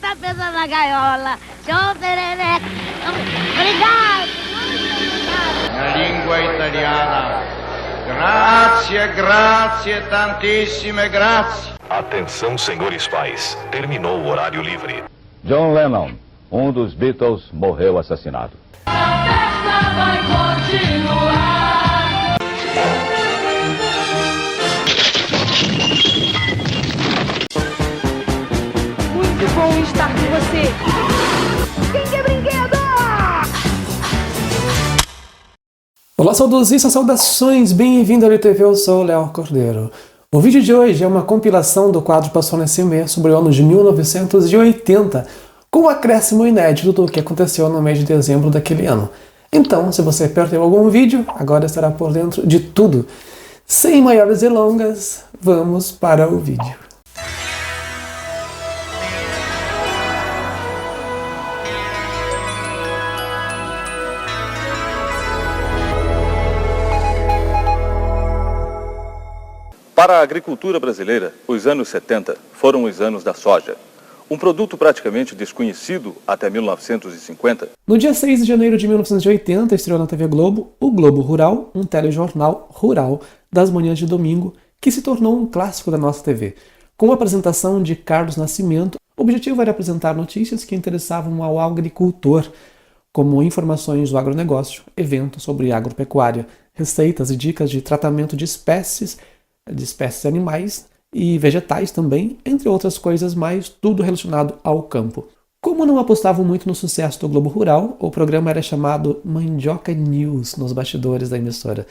tá presa na gaiola. Seu perereca. Obrigado. Na língua italiana. Grazie, grazie, tantissime grazie. Atenção, senhores pais. Terminou o horário livre. John Lennon, um dos Beatles, morreu assassinado. A festa vai continuar. Muito bom estar com você. Quem quer brinquedo? Olá, saudosistas, saudações, bem-vindo ao TV, eu sou o Léo Cordeiro. O vídeo de hoje é uma compilação do quadro Passou nesse mês sobre o ano de 1980, com um acréscimo inédito do que aconteceu no mês de dezembro daquele ano. Então, se você perdeu algum vídeo, agora estará por dentro de tudo. Sem maiores delongas, vamos para o vídeo. Para a agricultura brasileira, os anos 70 foram os anos da soja, um produto praticamente desconhecido até 1950. No dia 6 de janeiro de 1980, estreou na TV Globo o Globo Rural, um telejornal rural das manhãs de domingo, que se tornou um clássico da nossa TV. Com a apresentação de Carlos Nascimento, o objetivo era apresentar notícias que interessavam ao agricultor, como informações do agronegócio, eventos sobre agropecuária, receitas e dicas de tratamento de espécies animais e vegetais também, entre outras coisas mais, tudo relacionado ao campo. Como não apostavam muito no sucesso do Globo Rural, o programa era chamado Mandioca News nos bastidores da emissora.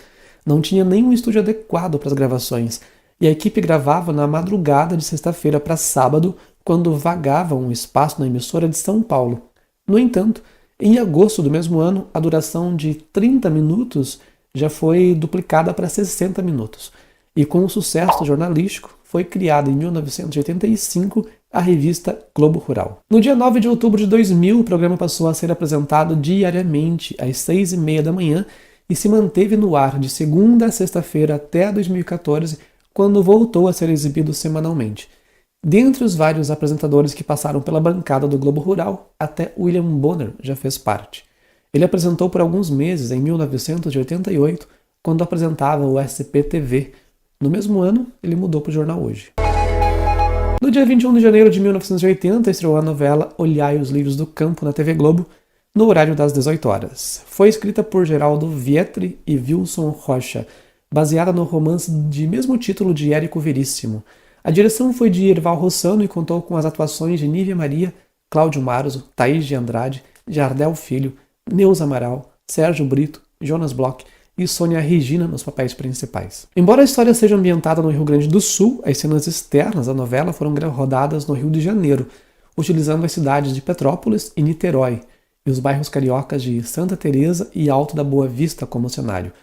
Não tinha nenhum estúdio adequado para as gravações, e a equipe gravava na madrugada de sexta-feira para sábado, quando vagava um espaço na emissora de São Paulo. No entanto, em agosto do mesmo ano, a duração de 30 minutos já foi duplicada para 60 minutos. E com o sucesso jornalístico, foi criada em 1985 a revista Globo Rural. No dia 9 de outubro de 2000, o programa passou a ser apresentado diariamente às 6h30 da manhã e se manteve no ar de segunda a sexta-feira até 2014, quando voltou a ser exibido semanalmente. Dentre os vários apresentadores que passaram pela bancada do Globo Rural, até William Bonner já fez parte. Ele apresentou por alguns meses, em 1988, quando apresentava o SPTV. No mesmo ano, ele mudou para o Jornal Hoje. No dia 21 de janeiro de 1980, estreou a novela Olhai os Livros do Campo na TV Globo, no horário das 18 horas. Foi escrita por Geraldo Vietri e Wilson Rocha, baseada no romance de mesmo título de Érico Veríssimo. A direção foi de Erval Rossano e contou com as atuações de Nívia Maria, Cláudio Marzo, Thaís de Andrade, Jardel Filho, Neuza Amaral, Sérgio Brito, Jonas Bloch e Sônia Regina nos papéis principais. Embora a história seja ambientada no Rio Grande do Sul, as cenas externas da novela foram rodadas no Rio de Janeiro, utilizando as cidades de Petrópolis e Niterói, e os bairros cariocas de Santa Teresa e Alto da Boa Vista como cenário.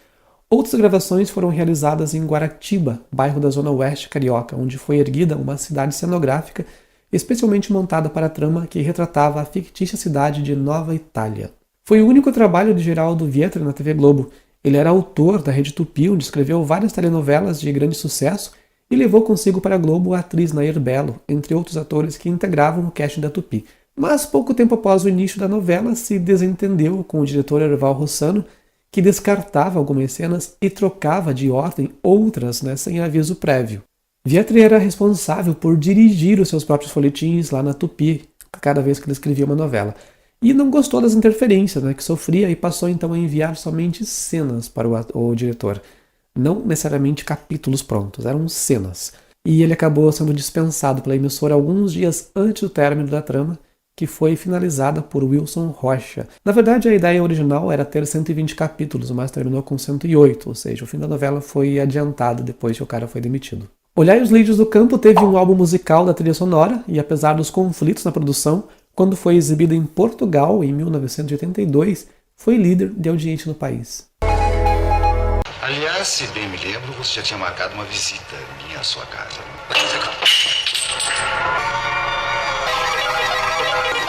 Outras gravações foram realizadas em Guaratiba, bairro da Zona Oeste carioca, onde foi erguida uma cidade cenográfica especialmente montada para a trama que retratava a fictícia cidade de Nova Itália. Foi o único trabalho de Geraldo Vietri na TV Globo. Ele era autor da Rede Tupi, onde escreveu várias telenovelas de grande sucesso e levou consigo para a Globo a atriz Nair Belo, entre outros atores que integravam o casting da Tupi. Mas pouco tempo após o início da novela, se desentendeu com o diretor Erval Rossano, que descartava algumas cenas e trocava de ordem outras, sem aviso prévio. Vietri era responsável por dirigir os seus próprios folhetins lá na Tupi, cada vez que ele escrevia uma novela. E não gostou das interferências que sofria e passou então a enviar somente cenas para o diretor. Não necessariamente capítulos prontos, eram cenas. E ele acabou sendo dispensado pela emissora alguns dias antes do término da trama, que foi finalizada por Wilson Rocha. Na verdade, a ideia original era ter 120 capítulos, mas terminou com 108, ou seja, o fim da novela foi adiantado depois que o cara foi demitido. Olhai os Livros do Campo teve um álbum musical da trilha sonora, e apesar dos conflitos na produção, quando foi exibido em Portugal, em 1982, foi líder de audiência no país. Aliás, se bem me lembro, você já tinha marcado uma visita minha à sua casa.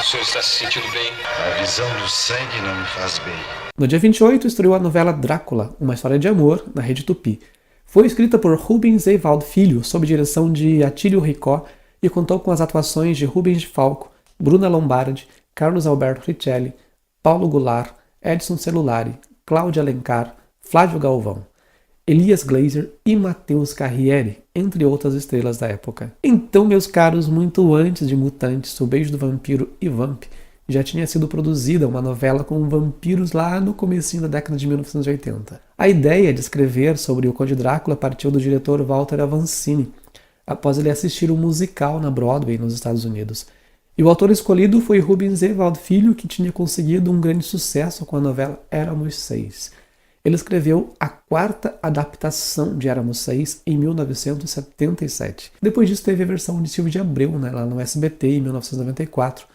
O senhor está se sentindo bem? A visão do sangue não me faz bem. No dia 28, estreou a novela Drácula, uma história de amor, na Rede Tupi. Foi escrita por Rubens Evaldo Filho, sob direção de Atílio Ricó, e contou com as atuações de Rubens de Falco, Bruna Lombardi, Carlos Alberto Richelli, Paulo Goulart, Edson Celulari, Cláudia Alencar, Flávio Galvão, Elias Glazer e Matheus Carriere, entre outras estrelas da época. Então, meus caros, muito antes de Mutantes, O Beijo do Vampiro e Vamp, já tinha sido produzida uma novela com vampiros lá no comecinho da década de 1980. A ideia de escrever sobre o Conde Drácula partiu do diretor Walter Avancini, após ele assistir um musical na Broadway, nos Estados Unidos. E o autor escolhido foi Rubens Evald Filho, que tinha conseguido um grande sucesso com a novela Éramos Seis. Ele escreveu a 4ª adaptação de Éramos Seis em 1977. Depois disso teve a versão de Silvio de Abreu, lá no SBT, em 1994.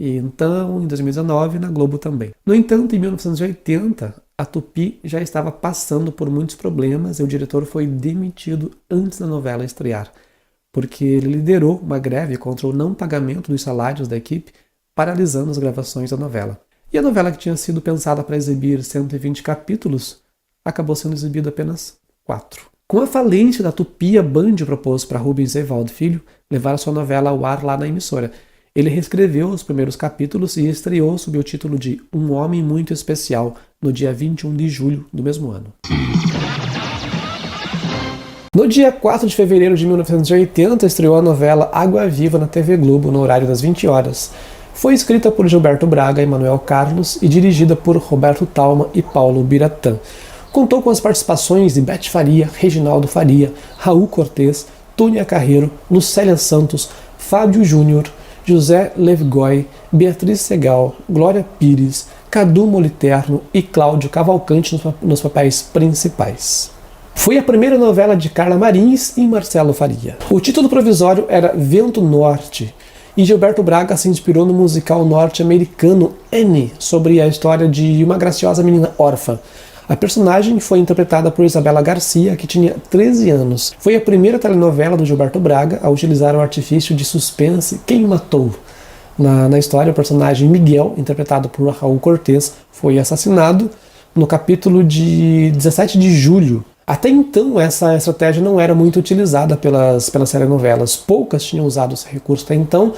E então, em 2019, na Globo também. No entanto, em 1980, a Tupi já estava passando por muitos problemas e o diretor foi demitido antes da novela estrear, porque ele liderou uma greve contra o não pagamento dos salários da equipe, paralisando as gravações da novela. E a novela, que tinha sido pensada para exibir 120 capítulos, acabou sendo exibida apenas 4. Com a falência da Tupi, a Band propôs para Rubens Evald Filho levar a sua novela ao ar lá na emissora. Ele reescreveu os primeiros capítulos e estreou sob o título de Um Homem Muito Especial, no dia 21 de julho do mesmo ano. No dia 4 de fevereiro de 1980, estreou a novela Água Viva na TV Globo, no horário das 20 horas. Foi escrita por Gilberto Braga e Manuel Carlos e dirigida por Roberto Talma e Paulo Biratã. Contou com as participações de Beth Faria, Reginaldo Faria, Raul Cortez, Tônia Carreiro, Lucélia Santos, Fábio Júnior, José Levgoy, Beatriz Segal, Glória Pires, Cadu Moliterno e Cláudio Cavalcante nos papéis principais. Foi a primeira novela de Carla Marins e Marcelo Faria. O título provisório era Vento Norte, e Gilberto Braga se inspirou no musical norte-americano Annie, sobre a história de uma graciosa menina órfã. A personagem foi interpretada por Isabela Garcia, que tinha 13 anos. Foi a primeira telenovela do Gilberto Braga a utilizar o artifício de suspense Quem Matou. Na história, o personagem Miguel, interpretado por Raul Cortez, foi assassinado no capítulo de 17 de julho. Até então, essa estratégia não era muito utilizada pelas telenovelas. Poucas tinham usado esse recurso até então.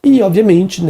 E, obviamente,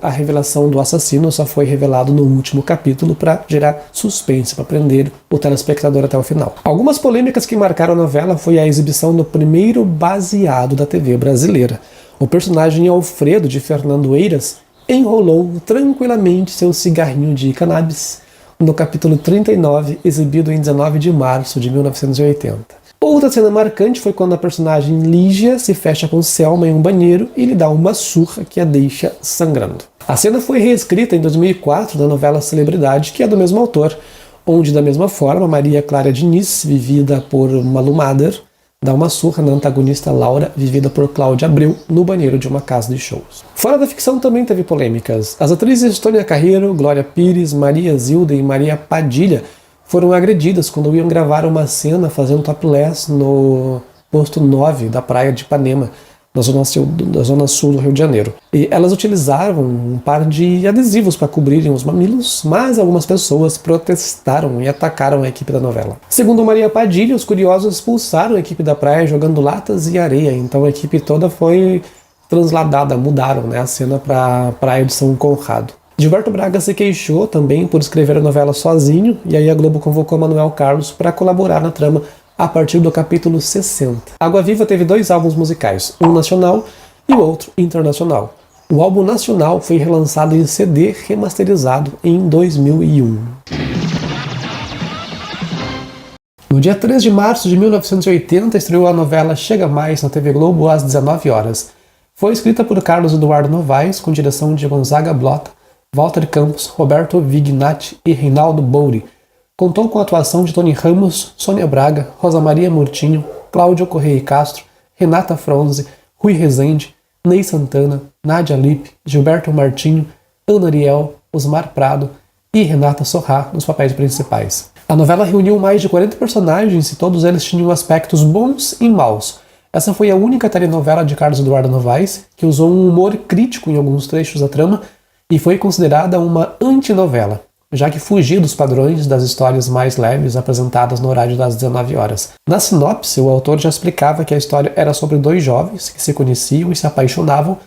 a revelação do assassino só foi revelado no último capítulo para gerar suspense, para prender o telespectador até o final. Algumas polêmicas que marcaram a novela foi a exibição do primeiro baseado da TV brasileira. O personagem Alfredo, de Fernando Eiras, enrolou tranquilamente seu cigarrinho de cannabis no capítulo 39, exibido em 19 de março de 1980. Outra cena marcante foi quando a personagem Lígia se fecha com Selma em um banheiro e lhe dá uma surra que a deixa sangrando. A cena foi reescrita em 2004 na novela Celebridade, que é do mesmo autor, onde, da mesma forma, Maria Clara Diniz, vivida por Malu Mader, dá uma surra na antagonista Laura, vivida por Cláudia Abreu, no banheiro de uma casa de shows. Fora da ficção também teve polêmicas. As atrizes Tônia Carreiro, Glória Pires, Maria Zilda e Maria Padilha foram agredidas quando iam gravar uma cena fazendo topless no posto 9 da praia de Ipanema, na zona sul do Rio de Janeiro. E elas utilizavam um par de adesivos para cobrirem os mamilos, mas algumas pessoas protestaram e atacaram a equipe da novela. Segundo Maria Padilha, os curiosos expulsaram a equipe da praia jogando latas e areia, então a equipe toda foi transladada, mudaram a cena para a praia de São Conrado. Gilberto Braga se queixou também por escrever a novela sozinho, e aí a Globo convocou Manuel Carlos para colaborar na trama a partir do capítulo 60. Água Viva teve 2 álbuns musicais, um nacional e o outro internacional. O álbum nacional foi relançado em CD remasterizado em 2001. No dia 3 de março de 1980, estreou a novela Chega Mais na TV Globo às 19 horas. Foi escrita por Carlos Eduardo Novaes, com direção de Gonzaga Blota, Walter Campos, Roberto Vignati e Reinaldo Bouri. Contou com a atuação de Tony Ramos, Sônia Braga, Rosa Maria Murtinho, Cláudio Correia Castro, Renata Fronze, Rui Rezende, Ney Santana, Nádia Lippe, Gilberto Martinho, Ana Ariel, Osmar Prado e Renata Sorrá nos papéis principais. A novela reuniu mais de 40 personagens e todos eles tinham aspectos bons e maus. Essa foi a única telenovela de Carlos Eduardo Novaes que usou um humor crítico em alguns trechos da trama e foi considerada uma antinovela, já que fugia dos padrões das histórias mais leves apresentadas no horário das 19 horas. Na sinopse, o autor já explicava que a história era sobre 2 jovens que se conheciam e se apaixonavam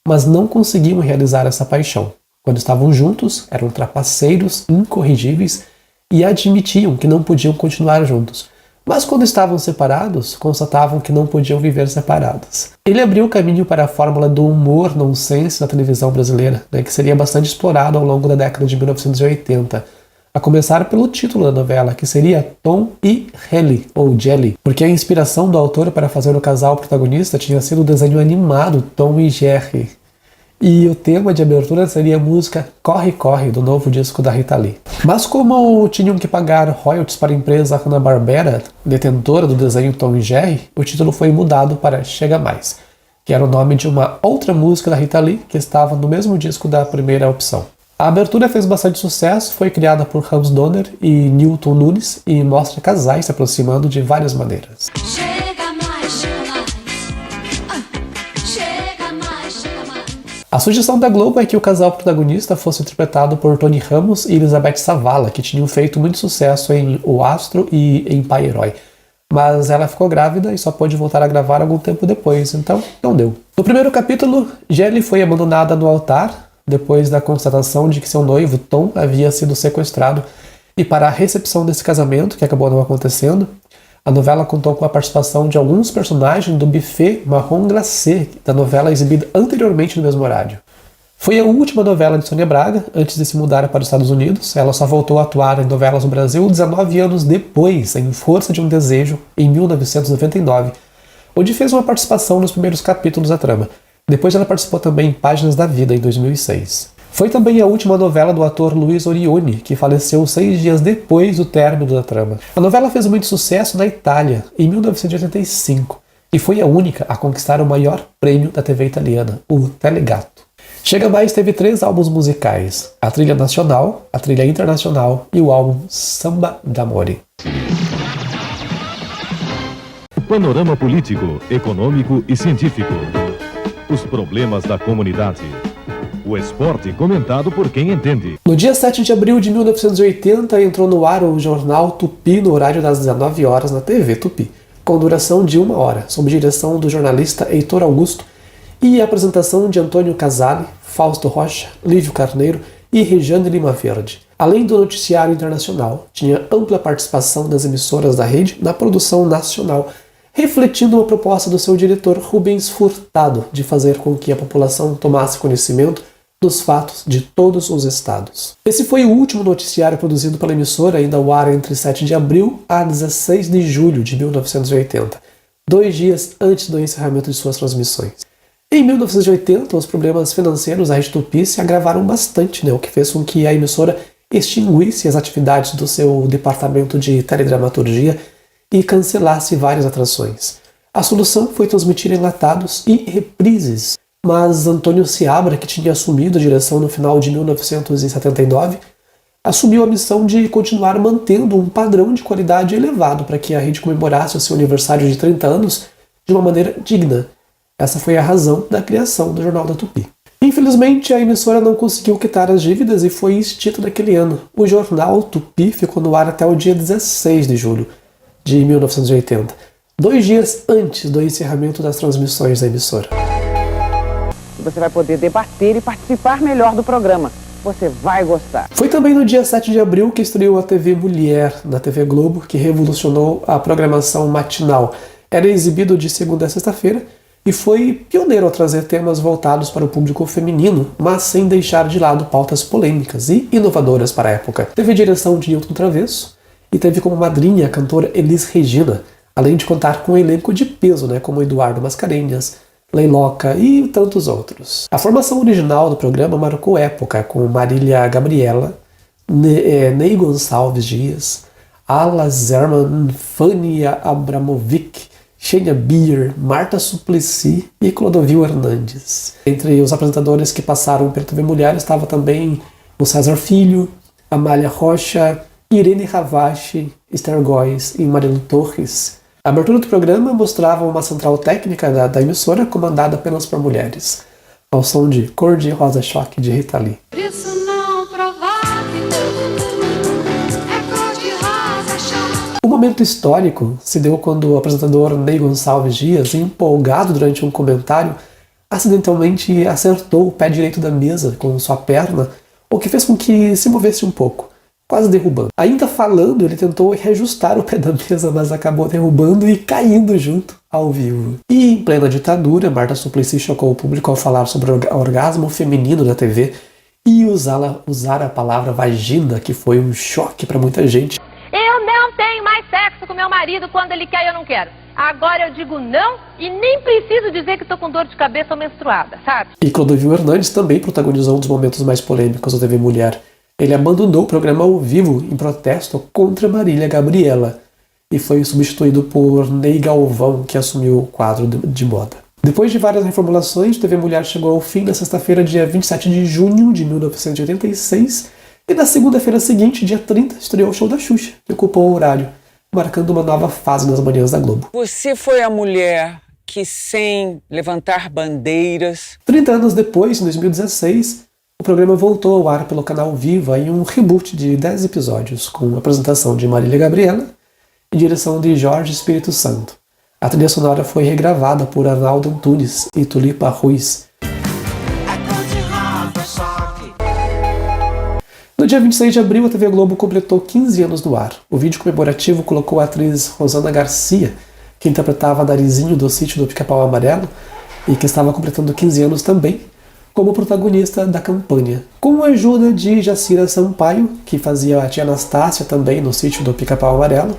mas não conseguiam realizar essa paixão. Quando estavam juntos, eram trapaceiros incorrigíveis e admitiam que não podiam continuar juntos. Mas quando estavam separados, constatavam que não podiam viver separados. Ele abriu o caminho para a fórmula do humor nonsense na televisão brasileira, que seria bastante explorado ao longo da década de 1980. A começar pelo título da novela, que seria Tom e Jelly, ou Jelly, porque a inspiração do autor para fazer o casal protagonista tinha sido o desenho animado Tom e Jerry. E o tema de abertura seria a música Corre Corre, do novo disco da Rita Lee. Mas como tinham que pagar royalties para a empresa Hanna-Barbera, detentora do desenho Tom e Jerry, o título foi mudado para Chega Mais, que era o nome de uma outra música da Rita Lee que estava no mesmo disco da primeira opção. A abertura fez bastante sucesso, foi criada por Hans Donner e Newton Nunes e mostra casais se aproximando de várias maneiras. A sugestão da Globo é que o casal protagonista fosse interpretado por Tony Ramos e Elizabeth Savala, que tinham feito muito sucesso em O Astro e em Pai Herói. Mas ela ficou grávida e só pôde voltar a gravar algum tempo depois, então não deu. No primeiro capítulo, Jelly foi abandonada no altar, depois da constatação de que seu noivo, Tom, havia sido sequestrado, e para a recepção desse casamento, que acabou não acontecendo, a novela contou com a participação de alguns personagens do buffet marrom glacé da novela exibida anteriormente no mesmo horário. Foi a última novela de Sônia Braga, antes de se mudar para os Estados Unidos. Ela só voltou a atuar em novelas no Brasil 19 anos depois, em Força de um Desejo, em 1999, onde fez uma participação nos primeiros capítulos da trama. Depois ela participou também em Páginas da Vida, em 2006. Foi também a última novela do ator Luiz Orione, que faleceu 6 dias depois do término da trama. A novela fez muito sucesso na Itália, em 1985, e foi a única a conquistar o maior prêmio da TV italiana, o Telegato. Chega Mais teve 3 álbuns musicais, a trilha nacional, a trilha internacional e o álbum Samba d'Amore. Panorama político, econômico e científico. Os problemas da comunidade. O esporte comentado por quem entende. No dia 7 de abril de 1980 entrou no ar o jornal Tupi no horário das 19 horas na TV Tupi, com duração de 1 hora, sob direção do jornalista Heitor Augusto e a apresentação de Antônio Casale, Fausto Rocha, Lívio Carneiro e Regiane Lima Verde. Além do noticiário internacional, tinha ampla participação das emissoras da rede na produção nacional, refletindo uma proposta do seu diretor Rubens Furtado de fazer com que a população tomasse conhecimento dos fatos de todos os estados. Esse foi o último noticiário produzido pela emissora, ainda ao ar entre 7 de abril a 16 de julho de 1980, 2 dias antes do encerramento de suas transmissões. Em 1980, os problemas financeiros da Rede Tupi se agravaram bastante, o que fez com que a emissora extinguisse as atividades do seu departamento de teledramaturgia e cancelasse várias atrações. A solução foi transmitir enlatados e reprises, mas Antônio Seabra, que tinha assumido a direção no final de 1979, assumiu a missão de continuar mantendo um padrão de qualidade elevado para que a rede comemorasse o seu aniversário de 30 anos de uma maneira digna. Essa foi a razão da criação do Jornal da Tupi. Infelizmente, a emissora não conseguiu quitar as dívidas e foi extinta naquele ano. O Jornal Tupi ficou no ar até o dia 16 de julho de 1980, 2 dias antes do encerramento das transmissões da emissora. Você vai poder debater e participar melhor do programa. Você vai gostar. Foi também no dia 7 de abril que estreou a TV Mulher na TV Globo, que revolucionou a programação matinal. Era exibido de segunda a sexta-feira e foi pioneiro ao trazer temas voltados para o público feminino, mas sem deixar de lado pautas polêmicas e inovadoras para a época. Teve direção de Newton Travesso e teve como madrinha a cantora Elis Regina, além de contar com um elenco de peso, como Eduardo Mascarenhas, Leiloca e tantos outros. A formação original do programa marcou época, com Marília Gabriela, Ney Gonçalves Dias, Ala Zerman, Fania Abramovic, Xenia Bier, Marta Suplicy e Clodovil Hernandes. Entre os apresentadores que passaram pela TV Mulher estava também o César Filho, Amália Rocha, Irene Ravache, Esther Góes e Marilu Torres. A abertura do programa mostrava uma central técnica da emissora comandada apenas por mulheres, ao som de Cor de Rosa Choque de Rita Lee. Isso não provoque, é cor de rosa choque. O momento histórico se deu quando o apresentador Ney Gonçalves Dias, empolgado durante um comentário, acidentalmente acertou o pé direito da mesa com sua perna, o que fez com que se movesse um pouco, quase derrubando. Ainda falando, ele tentou reajustar o pé da mesa, mas acabou derrubando e caindo junto ao vivo. E em plena ditadura, Marta Suplicy chocou o público ao falar sobre o orgasmo feminino na TV e usar a palavra vagina, que foi um choque para muita gente. Eu não tenho mais sexo com meu marido quando ele quer e eu não quero. Agora eu digo não e nem preciso dizer que estou com dor de cabeça ou menstruada, sabe? E Clodovil Hernandes também protagonizou um dos momentos mais polêmicos da TV Mulher. Ele abandonou o programa ao vivo em protesto contra Marília Gabriela e foi substituído por Ney Galvão, que assumiu o quadro de moda. Depois de várias reformulações, TV Mulher chegou ao fim na sexta-feira, dia 27 de junho de 1986, e na segunda-feira seguinte, dia 30, estreou o show da Xuxa, que ocupou o horário, marcando uma nova fase nas manhãs da Globo. Você foi a mulher que, sem levantar bandeiras... 30 anos depois, em 2016, o programa voltou ao ar pelo canal Viva em um reboot de 10 episódios, com a apresentação de Marília Gabriela e direção de Jorge Espírito Santo. A trilha sonora foi regravada por Arnaldo Antunes e Tulipa Ruiz. No dia 26 de abril, a TV Globo completou 15 anos no ar. O vídeo comemorativo colocou a atriz Rosana Garcia, que interpretava Narizinho do Sítio do Pica-Pau Amarelo e que estava completando 15 anos também, como protagonista da campanha. Com a ajuda de Jacira Sampaio, que fazia a tia Anastácia também no Sítio do Pica-Pau Amarelo,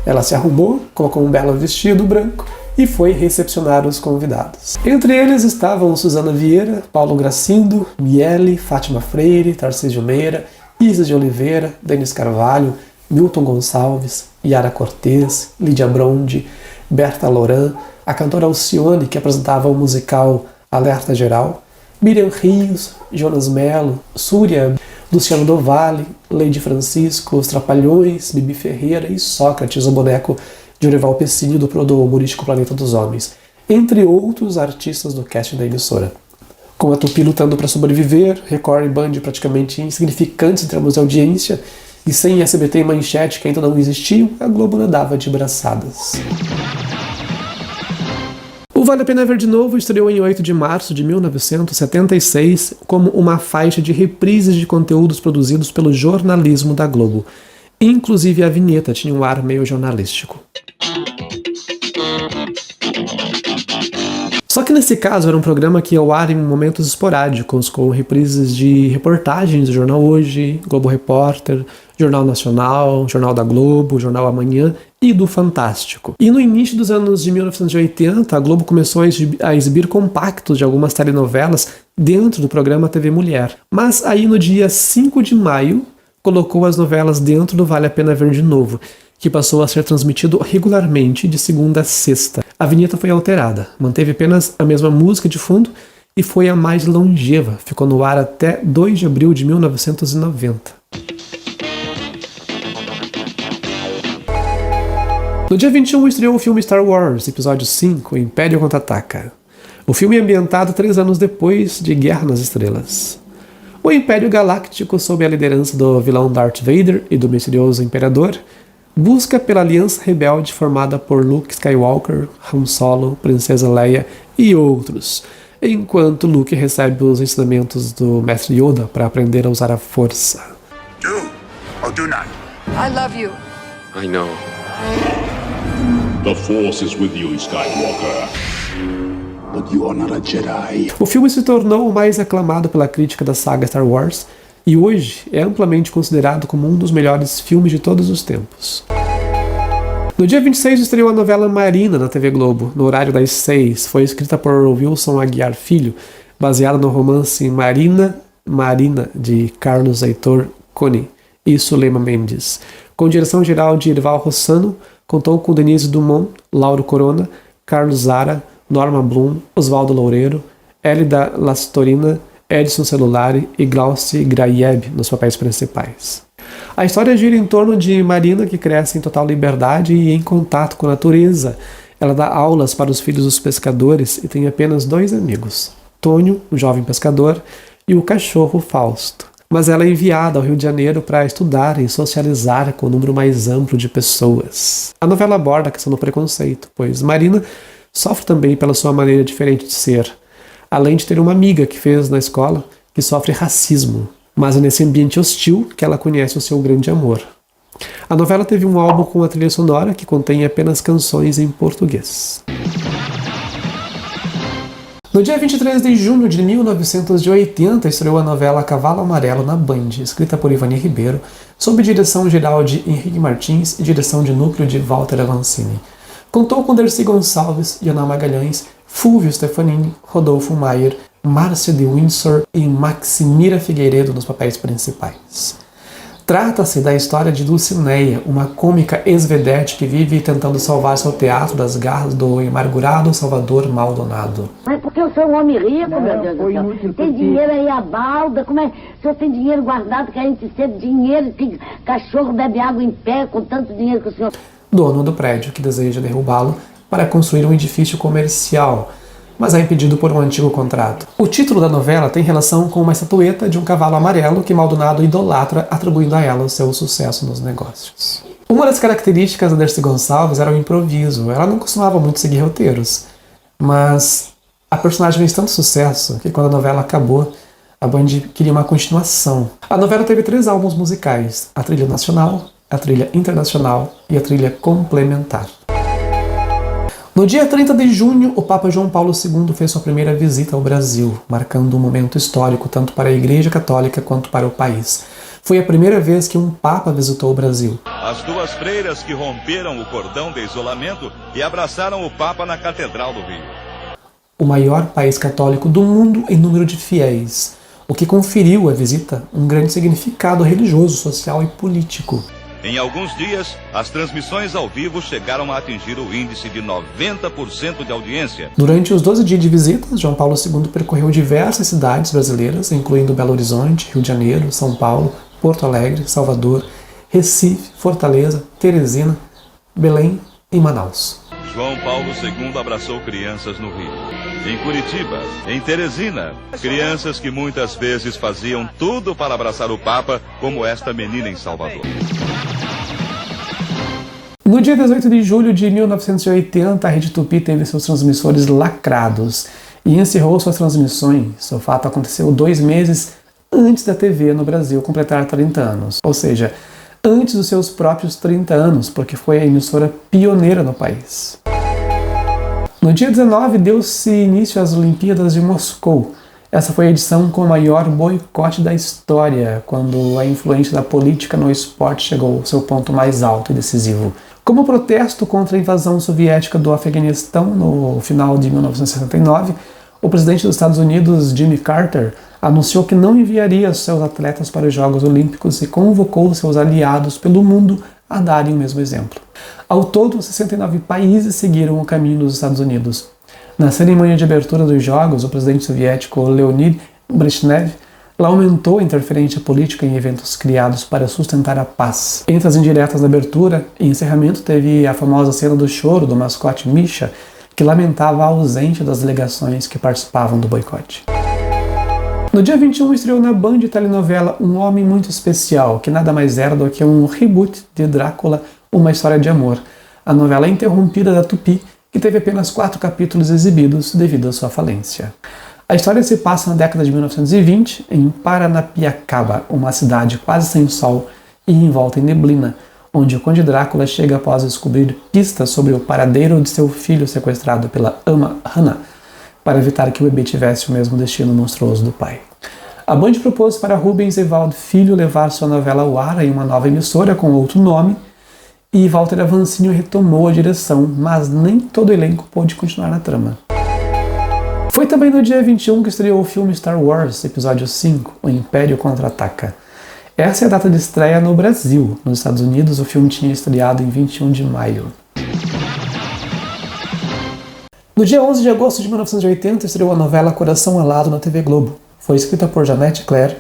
ela se arrumou, colocou um belo vestido branco e foi recepcionar os convidados. Entre eles estavam Suzana Vieira, Paulo Gracindo, Miele, Fátima Freire, Tarcísio Meira, Isis de Oliveira, Denis Carvalho, Milton Gonçalves, Yara Cortez, Lídia Brondi, Berta Loran, a cantora Alcione, que apresentava o musical Alerta Geral, Miriam Rios, Jonas Mello, Súria, Luciano do Valle, Lady Francisco, Os Trapalhões, Bibi Ferreira e Sócrates, o boneco de Orival Pecini do humorístico Planeta dos Homens, entre outros artistas do casting da emissora. Com a Tupi lutando para sobreviver, Record e Band praticamente insignificantes em termos de audiência, e sem SBT e Manchete que ainda não existiam, a Globo nadava de braçadas. O Vale a Pena Ver de Novo estreou em 8 de março de 1976 como uma faixa de reprises de conteúdos produzidos pelo jornalismo da Globo. Inclusive a vinheta tinha um ar meio jornalístico. Só que nesse caso era um programa que ia ao ar em momentos esporádicos, com reprises de reportagens do Jornal Hoje, Globo Repórter, Jornal Nacional, Jornal da Globo, Jornal Amanhã e do Fantástico. E no início dos anos de 1980, a Globo começou a exibir compactos de algumas telenovelas dentro do programa TV Mulher. Mas aí no dia 5 de maio, colocou as novelas dentro do Vale a Pena Ver de Novo, que passou a ser transmitido regularmente de segunda a sexta. A vinheta foi alterada, manteve apenas a mesma música de fundo e foi a mais longeva, ficou no ar até 2 de abril de 1990. No dia 21 estreou o filme Star Wars, episódio 5, Império Contra-Ataca. O filme é ambientado 3 anos depois de Guerra nas Estrelas. O Império Galáctico, sob a liderança do vilão Darth Vader e do misterioso Imperador, busca pela aliança rebelde formada por Luke Skywalker, Han Solo, Princesa Leia e outros, enquanto Luke recebe os ensinamentos do Mestre Yoda para aprender a usar a força. Do or do not? I love you. I know. The Force is with you, Skywalker. But you are not a Jedi. O filme se tornou o mais aclamado pela crítica da saga Star Wars e hoje é amplamente considerado como um dos melhores filmes de todos os tempos. No dia 26 estreou a novela Marina na TV Globo, no horário das 6. Foi escrita por Wilson Aguiar Filho, baseada no romance Marina, de Carlos Heitor Coni e Sulema Mendes. Com direção geral de Irval Rossano, contou com Denise Dumont, Lauro Corona, Carlos Zara, Norma Blum, Oswaldo Loureiro, Hélida Lastorina, Edson Celulari e Glauci Graieb nos papéis principais. A história gira em torno de Marina, que cresce em total liberdade e em contato com a natureza. Ela dá aulas para os filhos dos pescadores e tem apenas 2 amigos, Tônio, um jovem pescador, e o cachorro Fausto. Mas ela é enviada ao Rio de Janeiro para estudar e socializar com um número mais amplo de pessoas. A novela aborda a questão do preconceito, pois Marina sofre também pela sua maneira diferente de ser. além de ter uma amiga que fez na escola que sofre racismo. Mas é nesse ambiente hostil que ela conhece o seu grande amor. A novela teve um álbum com a trilha sonora que contém apenas canções em português. No dia 23 de junho de 1980, estreou a novela Cavalo Amarelo na Band, escrita por Ivani Ribeiro, sob direção geral de Henrique Martins e direção de núcleo de Walter Avancini. Contou com Dercy Gonçalves, Diana Magalhães, Fulvio Stefanini, Rodolfo Maier, Márcia de Windsor e Maximira Figueiredo nos papéis principais. Trata-se da história de Dulcineia, uma cômica ex-vedete que vive tentando salvar seu teatro das garras do amargurado Salvador Maldonado. Mas porque eu sou um homem rico, meu Deus do céu. Tem dinheiro aí a balda, como é? O senhor tem dinheiro guardado, que a gente sempre dinheiro, que cachorro bebe água em pé com tanto dinheiro que o senhor... Dono do prédio que deseja derrubá-lo para construir um edifício comercial, mas é impedido por um antigo contrato. O título da novela tem relação com uma estatueta de um cavalo amarelo que Maldonado idolatra, atribuindo a ela o seu sucesso nos negócios. Uma das características da Dercy Gonçalves era o improviso. Ela não costumava muito seguir roteiros, mas a personagem fez tanto sucesso que quando a novela acabou, a Band queria uma continuação. A novela teve 3 álbuns musicais: a trilha nacional, a trilha internacional e a trilha complementar. No dia 30 de junho, o Papa João Paulo II fez sua primeira visita ao Brasil, marcando um momento histórico tanto para a Igreja Católica quanto para o país. Foi a primeira vez que um Papa visitou o Brasil. As 2 freiras que romperam o cordão de isolamento e abraçaram o Papa na Catedral do Rio. O maior país católico do mundo em número de fiéis, o que conferiu à visita um grande significado religioso, social e político. Em alguns dias, as transmissões ao vivo chegaram a atingir o índice de 90% de audiência. Durante os 12 dias de visitas, João Paulo II percorreu diversas cidades brasileiras, incluindo Belo Horizonte, Rio de Janeiro, São Paulo, Porto Alegre, Salvador, Recife, Fortaleza, Teresina, Belém e Manaus. João Paulo II abraçou crianças no Rio, em Curitiba, em Teresina. Crianças que muitas vezes faziam tudo para abraçar o Papa, como esta menina em Salvador. No dia 18 de julho de 1980, a Rede Tupi teve seus transmissores lacrados e encerrou suas transmissões. O fato aconteceu 2 meses antes da TV no Brasil completar 30 anos, ou seja, antes dos seus próprios 30 anos, porque foi a emissora pioneira no país. No dia 19, deu-se início às Olimpíadas de Moscou. Essa foi a edição com o maior boicote da história, quando a influência da política no esporte chegou ao seu ponto mais alto e decisivo. Como protesto contra a invasão soviética do Afeganistão no final de 1969, o presidente dos Estados Unidos, Jimmy Carter, anunciou que não enviaria seus atletas para os Jogos Olímpicos e convocou seus aliados pelo mundo a darem o mesmo exemplo. Ao todo, 69 países seguiram o caminho dos Estados Unidos. Na cerimônia de abertura dos Jogos, o presidente soviético Leonid Brezhnev lamentou a interferência política em eventos criados para sustentar a paz. Entre as indiretas da abertura e encerramento teve a famosa cena do choro do mascote Misha, que lamentava a ausência das delegações que participavam do boicote. No dia 21 estreou na Band telenovela Um Homem Muito Especial, que nada mais era do que um reboot de Drácula, uma história de amor. A novela interrompida da Tupi, que teve apenas 4 capítulos exibidos devido à sua falência. A história se passa na década de 1920, em Paranapiacaba, uma cidade quase sem sol e envolta em neblina, onde o Conde Drácula chega após descobrir pistas sobre o paradeiro de seu filho sequestrado pela ama Hannah, para evitar que o bebê tivesse o mesmo destino monstruoso do pai. A Band propôs para Rubens Evaldo Filho levar sua novela ao ar em uma nova emissora com outro nome, e Walter Avancini retomou a direção, mas nem todo o elenco pôde continuar na trama. Foi também no dia 21 que estreou o filme Star Wars, episódio 5, O Império Contra-Ataca. Essa é a data de estreia no Brasil. Nos Estados Unidos, o filme tinha estreado em 21 de maio. No dia 11 de agosto de 1980, estreou a novela Coração Alado na TV Globo. Foi escrita por Janete Claire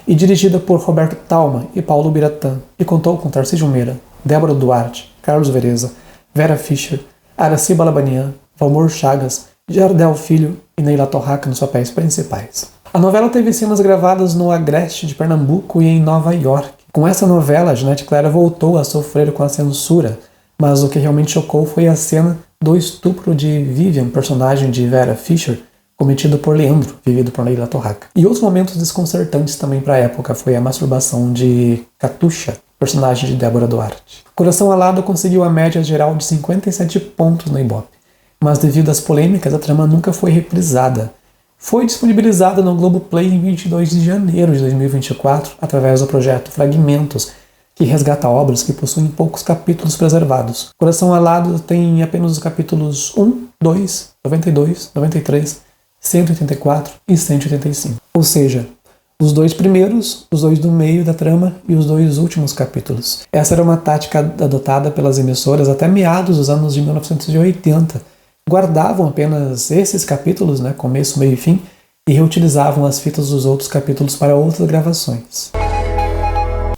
e dirigida por Roberto Thalma e Paulo Biratã, e contou com Tarcísio Meira, Débora Duarte, Carlos Vereza, Vera Fischer, Araci Balabanian, Valmor Chagas, Jardel Filho e Neila Torraca nos papéis principais. A novela teve cenas gravadas no Agreste de Pernambuco e em Nova York. Com essa novela, Janete Claire voltou a sofrer com a censura, mas o que realmente chocou foi a cena do estupro de Vivian, personagem de Vera Fischer, cometido por Leandro, vivido por Leila Torraca. E outros momentos desconcertantes também para a época foi a masturbação de Catuxa, personagem de Débora Duarte. Coração Alado conseguiu a média geral de 57 pontos no Ibope, mas devido às polêmicas a trama nunca foi reprisada. Foi disponibilizada no Globoplay em 22 de janeiro de 2024 através do projeto Fragmentos, que resgata obras que possuem poucos capítulos preservados. Coração Alado tem apenas os capítulos 1, 2, 92, 93, 184 e 185. Ou seja, os 2 primeiros, os 2 do meio da trama e os 2 últimos capítulos. Essa era uma tática adotada pelas emissoras até meados dos anos de 1980. Guardavam apenas esses capítulos, começo, meio e fim, e reutilizavam as fitas dos outros capítulos para outras gravações.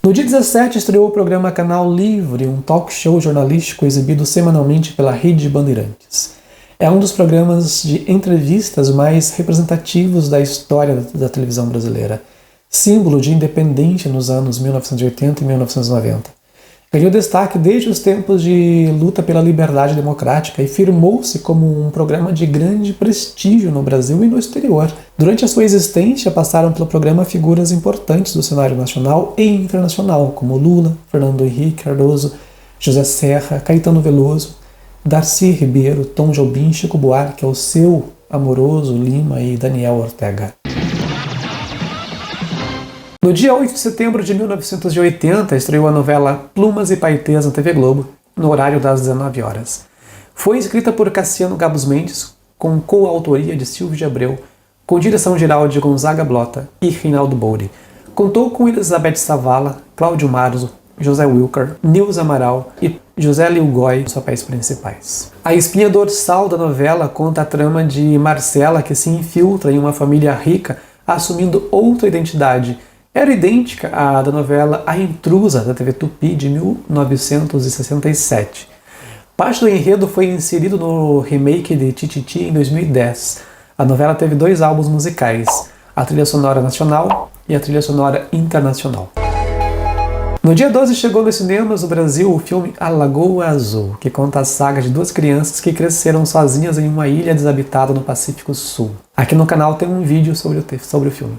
No dia 17 estreou o programa Canal Livre, um talk show jornalístico exibido semanalmente pela Rede Bandeirantes. É um dos programas de entrevistas mais representativos da história da televisão brasileira, símbolo de independência nos anos 1980 e 1990. Ganhou destaque desde os tempos de luta pela liberdade democrática e firmou-se como um programa de grande prestígio no Brasil e no exterior. Durante a sua existência, passaram pelo programa figuras importantes do cenário nacional e internacional, como Lula, Fernando Henrique Cardoso, José Serra, Caetano Veloso, Darcy Ribeiro, Tom Jobim, Chico Buarque, Alceu Amoroso, Lima e Daniel Ortega. No dia 8 de setembro de 1980, estreou a novela Plumas e Paetês na TV Globo, no horário das 19 horas. Foi escrita por Cassiano Gabos Mendes, com coautoria de Silvio de Abreu, com direção geral de Gonzaga Blota e Reinaldo Bouri. Contou com Elizabeth Savala, Cláudio Marzo, José Wilker, Nilza Amaral e José Lilgoy nos papéis principais. A espinha dorsal da novela conta a trama de Marcela, que se infiltra em uma família rica, assumindo outra identidade. Era idêntica à da novela A Intrusa, da TV Tupi, de 1967. Parte do enredo foi inserido no remake de Tititi em 2010. A novela teve 2 álbuns musicais, a trilha sonora nacional e a trilha sonora internacional. No dia 12 chegou nos cinemas do Brasil o filme A Lagoa Azul, que conta a saga de 2 crianças que cresceram sozinhas em uma ilha desabitada no Pacífico Sul. Aqui no canal tem um vídeo sobre o filme.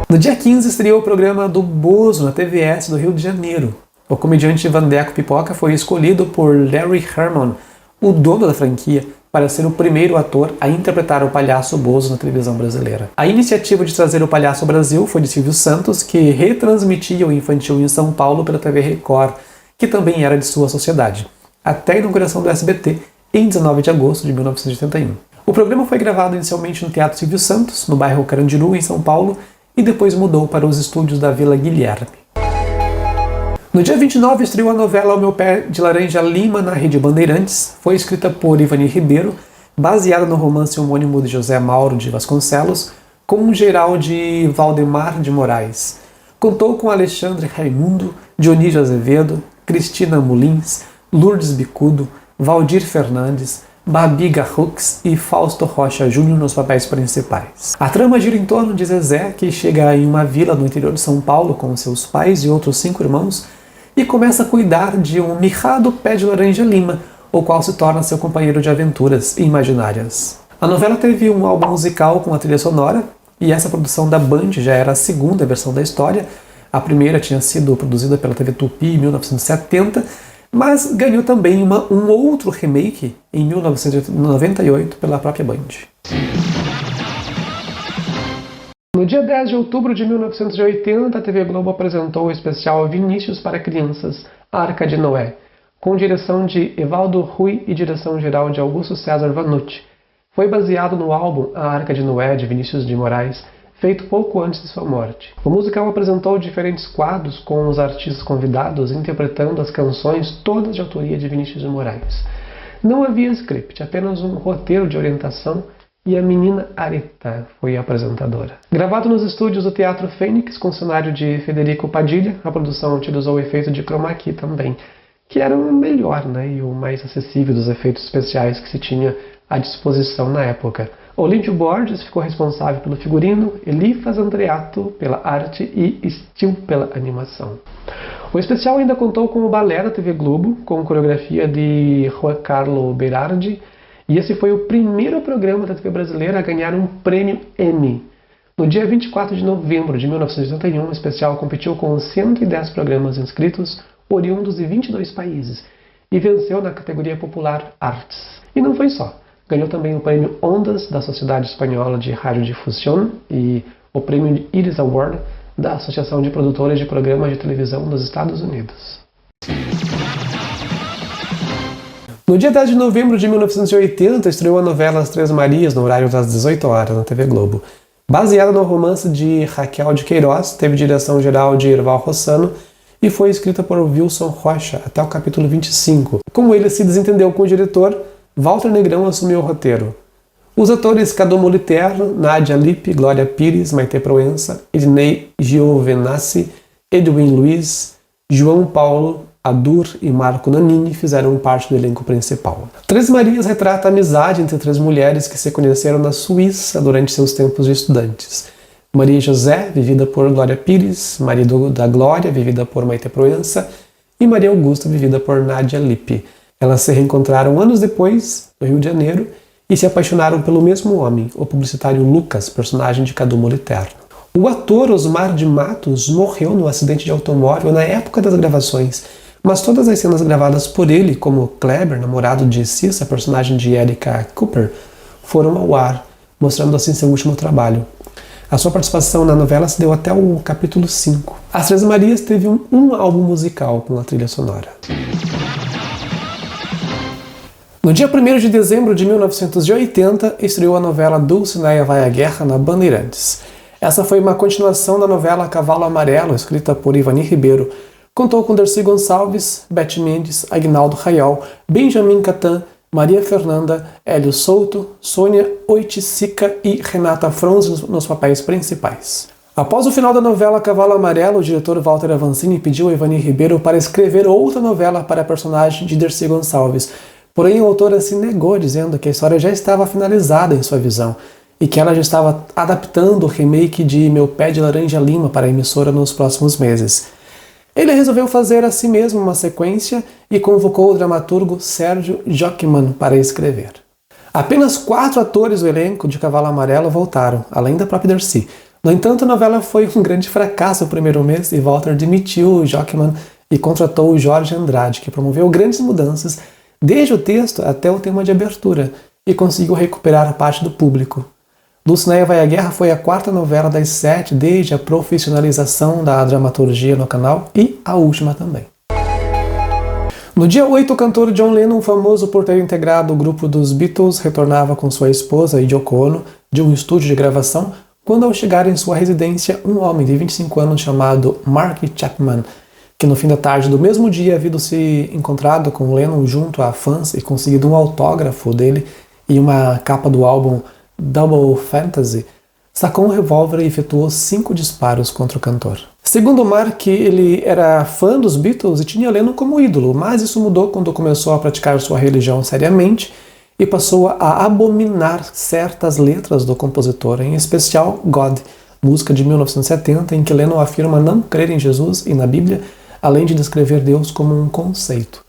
No dia 15 estreou o programa do Bozo na TVS do Rio de Janeiro. O comediante Vandeco Pipoca foi escolhido por Larry Herman, o dono da franquia, para ser o primeiro ator a interpretar o palhaço Bozo na televisão brasileira. A iniciativa de trazer o palhaço ao Brasil foi de Silvio Santos, que retransmitia o infantil em São Paulo pela TV Record, que também era de sua sociedade, até a inauguração do SBT em 19 de agosto de 1981. O programa foi gravado inicialmente no Teatro Silvio Santos, no bairro Carandiru, em São Paulo, e depois mudou para os estúdios da Vila Guilherme. No dia 29 estreou a novela O Meu Pé de Laranja Lima na Rede Bandeirantes. Foi escrita por Ivani Ribeiro, baseada no romance homônimo de José Mauro de Vasconcelos, com um geral de Valdemar de Moraes. Contou com Alexandre Raimundo, Dionísio Azevedo, Cristina Mulins, Lourdes Bicudo, Valdir Fernandes, Babi Garrux e Fausto Rocha Júnior nos papéis principais. A trama gira em torno de Zezé, que chega em uma vila no interior de São Paulo com seus pais e outros 5 irmãos e começa a cuidar de um mirrado pé de laranja lima, o qual se torna seu companheiro de aventuras imaginárias. A novela teve um álbum musical com a trilha sonora, e essa produção da Band já era a segunda versão da história. A primeira tinha sido produzida pela TV Tupi em 1970, mas ganhou também um outro remake em 1998 pela própria Band. No dia 10 de outubro de 1980, a TV Globo apresentou o especial Vinícius para Crianças, Arca de Noé, com direção de Evaldo Rui e direção geral de Augusto César Vanucci. Foi baseado no álbum A Arca de Noé, de Vinícius de Moraes, feito pouco antes de sua morte. O musical apresentou diferentes quadros com os artistas convidados interpretando as canções todas de autoria de Vinícius de Moraes. Não havia script, apenas um roteiro de orientação, e a menina Areta foi a apresentadora. Gravado nos estúdios do Teatro Fênix, com cenário de Federico Padilha, a produção utilizou o efeito de chroma key também, que era o melhor e o mais acessível dos efeitos especiais que se tinha à disposição na época. Olímpio Borges ficou responsável pelo figurino, Elifas Andreato pela arte e Stil pela animação. O especial ainda contou com o balé da TV Globo, com coreografia de Juan Carlo Berardi E esse foi o primeiro programa da TV brasileira a ganhar um prêmio Emmy. No dia 24 de novembro de 1981, o especial competiu com 110 programas inscritos, oriundos de 22 países, e venceu na categoria Popular Artes. E não foi só. Ganhou também o prêmio Ondas da Sociedade Espanhola de Radiodifusión e o prêmio Iris Award da Associação de Produtores de Programas de Televisão dos Estados Unidos. No dia 10 de novembro de 1980, estreou a novela As Três Marias, no horário das 18 horas, na TV Globo. Baseada no romance de Raquel de Queiroz, teve direção geral de Erval Rossano e foi escrita por Wilson Rocha até o capítulo 25. Como ele se desentendeu com o diretor, Walter Negrão assumiu o roteiro. Os atores Cadu Moliterno, Nádia Lippe, Glória Pires, Maite Proença, Ednei Giovenassi, Edwin Luiz, João Paulo, Adur e Marco Nanini fizeram parte do elenco principal. Três Marias retrata a amizade entre três mulheres que se conheceram na Suíça durante seus tempos de estudantes. Maria José, vivida por Glória Pires, marido da Glória, vivida por Maite Proença, e Maria Augusta, vivida por Nádia Lippe. Elas se reencontraram anos depois, no Rio de Janeiro, e se apaixonaram pelo mesmo homem, o publicitário Lucas, personagem de Cadu Moliterno. O ator Osmar de Matos morreu no acidente de automóvel na época das gravações, mas todas as cenas gravadas por ele, como Kleber, namorado de Cissa, personagem de Erika Cooper, foram ao ar, mostrando assim seu último trabalho. A sua participação na novela se deu até o capítulo 5. As Três Marias teve um álbum musical com a trilha sonora. No dia 1º de dezembro de 1980, estreou a novela Dulcinea Vai à Guerra na Bandeirantes. Essa foi uma continuação da novela Cavalo Amarelo, escrita por Ivani Ribeiro. Contou com Dercy Gonçalves, Beth Mendes, Aguinaldo Rayol, Benjamin Catan, Maria Fernanda, Hélio Souto, Sônia Oiticica e Renata Franz nos papéis principais. Após o final da novela Cavalo Amarelo, o diretor Walter Avancini pediu a Ivani Ribeiro para escrever outra novela para a personagem de Dercy Gonçalves. Porém, a autora se negou, dizendo que a história já estava finalizada em sua visão e que ela já estava adaptando o remake de Meu Pé de Laranja Lima para a emissora nos próximos meses. Ele resolveu fazer a si mesmo uma sequência e convocou o dramaturgo Sérgio Jockman para escrever. Apenas 4 atores do elenco de Cavalo Amarelo voltaram, além da própria Dercy. No entanto, a novela foi um grande fracasso no primeiro mês e Walter demitiu o Jockman e contratou o Jorge Andrade, que promoveu grandes mudanças desde o texto até o tema de abertura e conseguiu recuperar parte do público. Dulcinea Vai à Guerra foi a 4ª novela das 7 desde a profissionalização da dramaturgia no canal e a última também. No dia 8, o cantor John Lennon, famoso por ter integrado o grupo dos Beatles, retornava com sua esposa Yoko Ono de um estúdio de gravação quando, ao chegar em sua residência, um homem de 25 anos chamado Mark Chapman, que no fim da tarde do mesmo dia havia se encontrado com Lennon junto a fãs e conseguido um autógrafo dele e uma capa do álbum Double Fantasy, sacou um revólver e efetuou 5 disparos contra o cantor. Segundo Mark, ele era fã dos Beatles e tinha Lennon como ídolo, mas isso mudou quando começou a praticar sua religião seriamente e passou a abominar certas letras do compositor, em especial God, música de 1970, em que Lennon afirma não crer em Jesus e na Bíblia, além de descrever Deus como um conceito.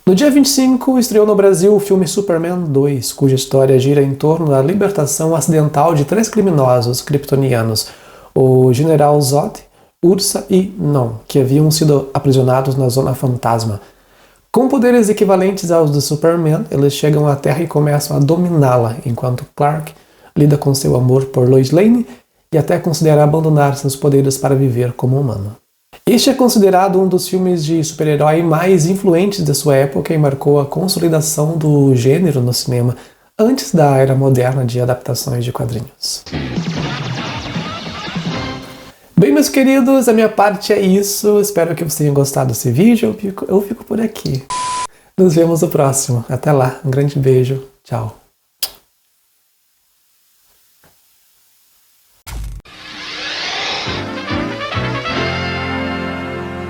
No dia 25, estreou no Brasil o filme Superman 2, cuja história gira em torno da libertação acidental de 3 criminosos kryptonianos, o General Zod, Ursa e Non, que haviam sido aprisionados na Zona Fantasma. Com poderes equivalentes aos do Superman, eles chegam à Terra e começam a dominá-la, enquanto Clark lida com seu amor por Lois Lane e até considera abandonar seus poderes para viver como humano. Este é considerado um dos filmes de super-herói mais influentes da sua época e marcou a consolidação do gênero no cinema antes da era moderna de adaptações de quadrinhos. Bem, meus queridos, a minha parte é isso. Espero que vocês tenham gostado desse vídeo. Eu fico por aqui. Nos vemos no próximo. Até lá. Um grande beijo. Tchau.